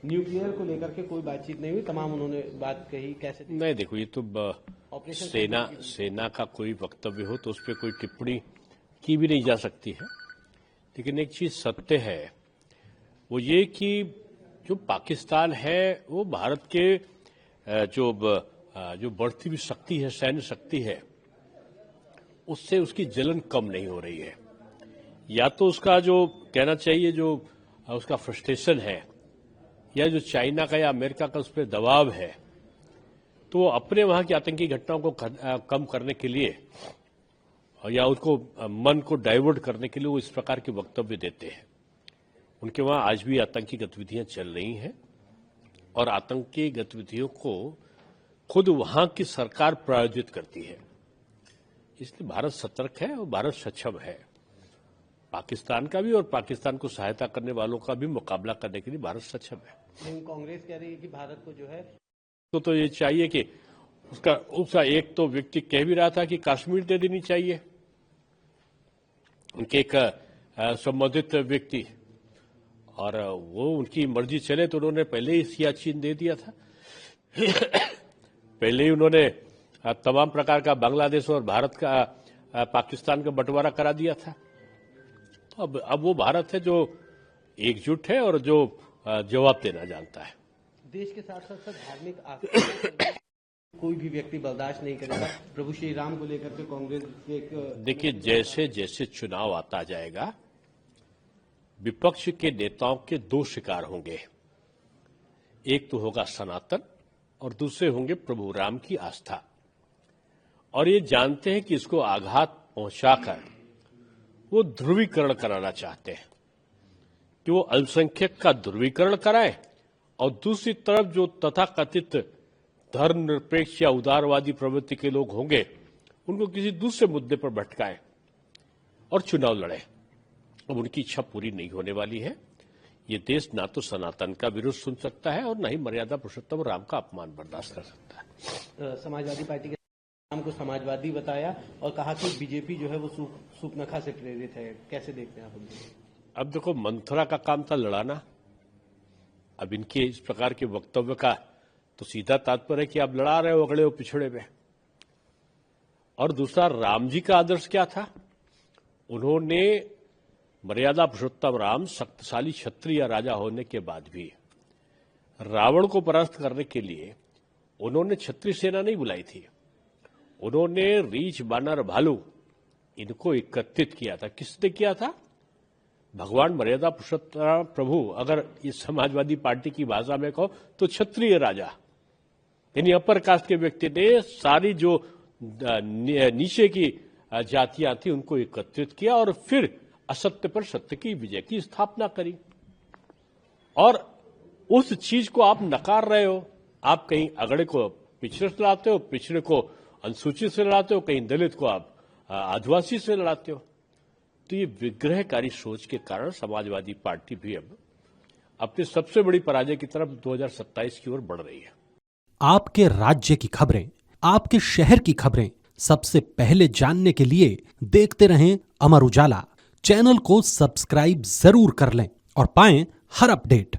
Nuclear को लेकर के कोई बातचीत नहीं हुई, तमाम उन्होंने बात कही, कैसे? नहीं, देखो, ये तो सेना का कोई वक्तव्य हो तो उस पर कोई टिप्पणी की भी नहीं जा सकती है। लेकिन एक चीज सत्य है, वो ये कि जो पाकिस्तान है वो भारत के जो बढ़ती हुई शक्ति है, सैन्य शक्ति है, उससे उसकी जलन कम नहीं हो रही है। या तो उसका जो कहना चाहिए जो उसका फ्रस्ट्रेशन है, या जो चाइना का या अमेरिका का उस पर दबाव है, तो वो अपने वहां की आतंकी घटनाओं को कम करने के लिए या उसको मन को डाइवर्ट करने के लिए वो इस प्रकार के वक्तव्य देते हैं। उनके वहां आज भी आतंकी गतिविधियां चल रही हैं और आतंकी गतिविधियों को खुद वहां की सरकार प्रायोजित करती है। इसलिए भारत सतर्क है और भारत सक्षम है। पाकिस्तान का भी और पाकिस्तान को सहायता करने वालों का भी मुकाबला करने के लिए भारत सक्षम है। लेकिन कांग्रेस कह रही है कि भारत को जो है तो ये चाहिए कि उसका एक तो व्यक्ति कह भी रहा था कि कश्मीर दे देनी चाहिए, उनके एक संबंधित व्यक्ति, और वो उनकी मर्जी चले तो उन्होंने पहले ही सियाचिन दे दिया था। पहले ही उन्होंने तमाम प्रकार का बांग्लादेश और भारत का पाकिस्तान का बंटवारा करा दिया था। अब वो भारत है जो एकजुट है और जो जवाब देना जानता है। देश के साथ साथ धार्मिक आस्था कोई भी व्यक्ति बर्दाश्त नहीं करेगा। प्रभु श्री राम को लेकर के कांग्रेस के देखिए, जैसे जैसे चुनाव आता जाएगा, विपक्ष के नेताओं के दो शिकार होंगे। एक तो होगा सनातन और दूसरे होंगे प्रभु राम की आस्था। और ये जानते हैं कि इसको आघात पहुंचाकर वो ध्रुवीकरण कराना चाहते हैं कि वो अल्पसंख्यक का ध्रुवीकरण कराए और दूसरी तरफ जो तथाकथित धर्मनिरपेक्ष या उदारवादी प्रवृत्ति के लोग होंगे उनको किसी दूसरे मुद्दे पर भटकाएं और चुनाव लड़े। अब उनकी इच्छा पूरी नहीं होने वाली है। ये देश ना तो सनातन का विरोध सुन सकता है और न ही मर्यादा पुरुषोत्तम राम का अपमान बर्दाश्त कर सकता है। समाजवादी पार्टी के नाम को समाजवादी बताया और कहा कि बीजेपी जो है वो सूपनखा से प्रेरित है। कैसे देखते हैं आप? अब देखो, मंथरा का काम था लड़ाना। अब इनके इस प्रकार के वक्तव्य का तो सीधा तात्पर्य है कि आप लड़ा रहे हो अगड़े हो पिछड़े में। और दूसरा, राम जी का आदर्श क्या था? उन्होंने मर्यादा पुरुषोत्तम राम शक्तिशाली क्षत्रिय राजा होने के बाद भी रावण को परास्त करने के लिए उन्होंने क्षत्रिय सेना नहीं बुलाई थी। उन्होंने रीछ, बानर, भालू इनको एकत्रित किया था। किसने किया था? भगवान मर्यादा पुरुषोत्तम प्रभु, अगर इस समाजवादी पार्टी की भाषा में कहो तो क्षत्रिय राजा, यानी अपर कास्ट के व्यक्ति ने सारी जो नीचे की जातियां थी उनको एकत्रित किया और फिर असत्य पर सत्य की विजय की स्थापना करी। और उस चीज को आप नकार रहे हो। आप कहीं अगड़े को पिछड़े से लड़ाते हो, पिछड़े को अनुसूचित से लड़ाते हो, कहीं दलित को आप आदिवासी से लड़ाते हो। तो ये विग्रहकारी सोच के कारण समाजवादी पार्टी भी अब अपनी सबसे बड़ी पराजय की तरफ 2027 की ओर बढ़ रही है। आपके राज्य की खबरें, आपके शहर की खबरें सबसे पहले जानने के लिए देखते रहें अमर उजाला। चैनल को सब्सक्राइब जरूर कर लें और पाएं हर अपडेट।